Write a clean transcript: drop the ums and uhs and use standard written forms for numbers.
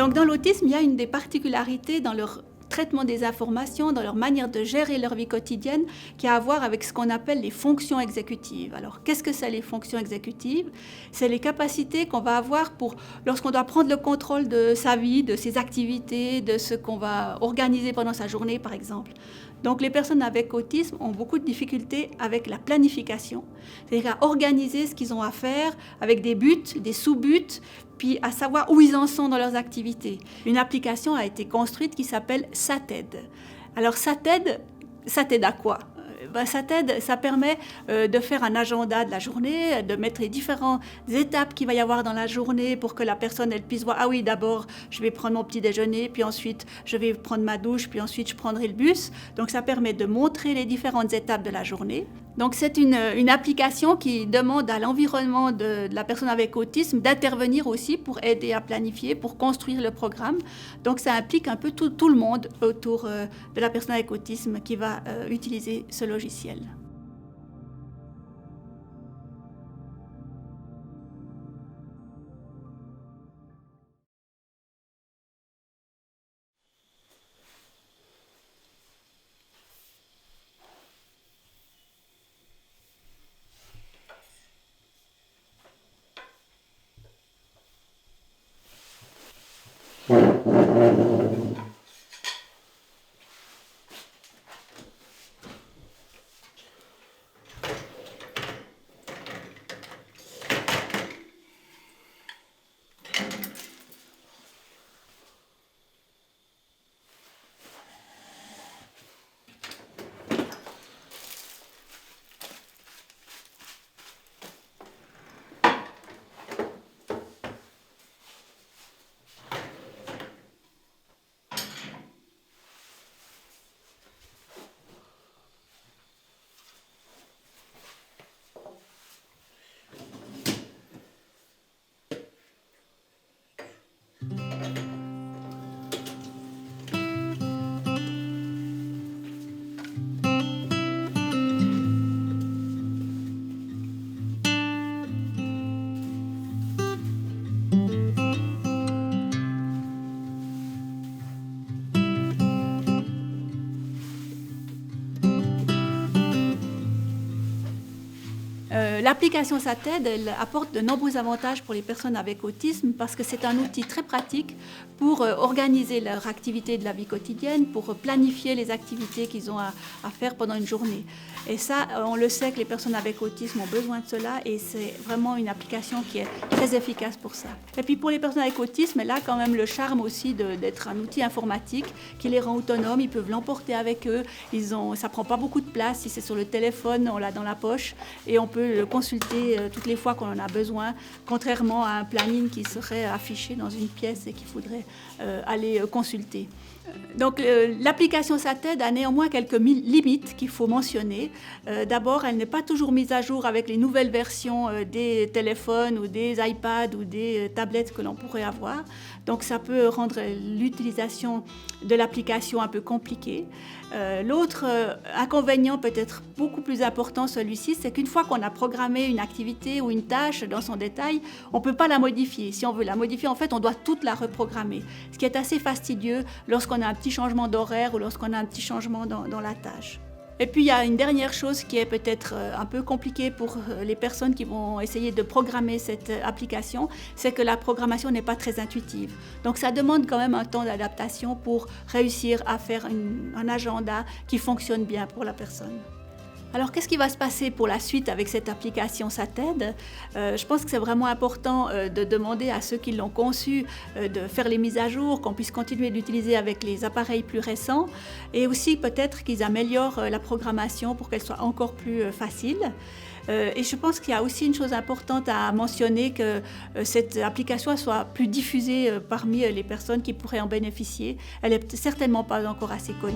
Donc dans l'autisme, il y a une des particularités dans leur traitement des informations, dans leur manière de gérer leur vie quotidienne, qui a à voir avec ce qu'on appelle les fonctions exécutives. Alors, qu'est-ce que c'est les fonctions exécutives? C'est les capacités qu'on va avoir lorsqu'on doit prendre le contrôle de sa vie, de ses activités, de ce qu'on va organiser pendant sa journée, par exemple. Donc, les personnes avec autisme ont beaucoup de difficultés avec la planification, c'est-à-dire à organiser ce qu'ils ont à faire avec des buts, des sous-buts, puis à savoir où ils en sont dans leurs activités. Une application a été construite qui s'appelle SATED. Alors SATED à quoi? SATED, ça permet de faire un agenda de la journée, de mettre les différentes étapes qu'il va y avoir dans la journée pour que la personne elle puisse voir, ah oui, d'abord je vais prendre mon petit déjeuner, puis ensuite je vais prendre ma douche, puis ensuite je prendrai le bus. Donc ça permet de montrer les différentes étapes de la journée. Donc c'est une application qui demande à l'environnement de la personne avec autisme d'intervenir aussi pour aider à planifier, pour construire le programme. Donc ça implique un peu tout le monde autour de la personne avec autisme qui va utiliser ce logiciel. L'application SATED, elle apporte de nombreux avantages pour les personnes avec autisme parce que c'est un outil très pratique pour organiser leur activité de la vie quotidienne, pour planifier les activités qu'ils ont à faire pendant une journée. Et ça, on le sait que les personnes avec autisme ont besoin de cela et c'est vraiment une application qui est très efficace pour ça. Et puis pour les personnes avec autisme, elle a quand même le charme aussi d'être un outil informatique qui les rend autonomes, ils peuvent l'emporter avec eux, ça prend pas beaucoup de place, si c'est sur le téléphone, on l'a dans la poche et on peut le consulter toutes les fois qu'on en a besoin, contrairement à un planning qui serait affiché dans une pièce et qu'il faudrait aller consulter. Donc l'application SATED a néanmoins quelques limites qu'il faut mentionner. D'abord, elle n'est pas toujours mise à jour avec les nouvelles versions des téléphones ou des iPads ou des tablettes que l'on pourrait avoir. Donc ça peut rendre l'utilisation de l'application un peu compliquée. L'autre inconvénient peut-être beaucoup plus important, celui-ci, c'est qu'une fois qu'on a programmé une activité ou une tâche dans son détail, on ne peut pas la modifier. Si on veut la modifier, en fait, on doit toute la reprogrammer, ce qui est assez fastidieux lorsqu'on a un petit changement d'horaire ou lorsqu'on a un petit changement dans la tâche. Et puis il y a une dernière chose qui est peut-être un peu compliquée pour les personnes qui vont essayer de programmer cette application, c'est que la programmation n'est pas très intuitive. Donc ça demande quand même un temps d'adaptation pour réussir à faire un agenda qui fonctionne bien pour la personne. Alors, qu'est-ce qui va se passer pour la suite avec cette application SATED? Je pense que c'est vraiment important de demander à ceux qui l'ont conçue de faire les mises à jour, qu'on puisse continuer d'utiliser avec les appareils plus récents et aussi peut-être qu'ils améliorent la programmation pour qu'elle soit encore plus facile. Et je pense qu'il y a aussi une chose importante à mentionner, que cette application soit plus diffusée parmi les personnes qui pourraient en bénéficier. Elle n'est certainement pas encore assez connue.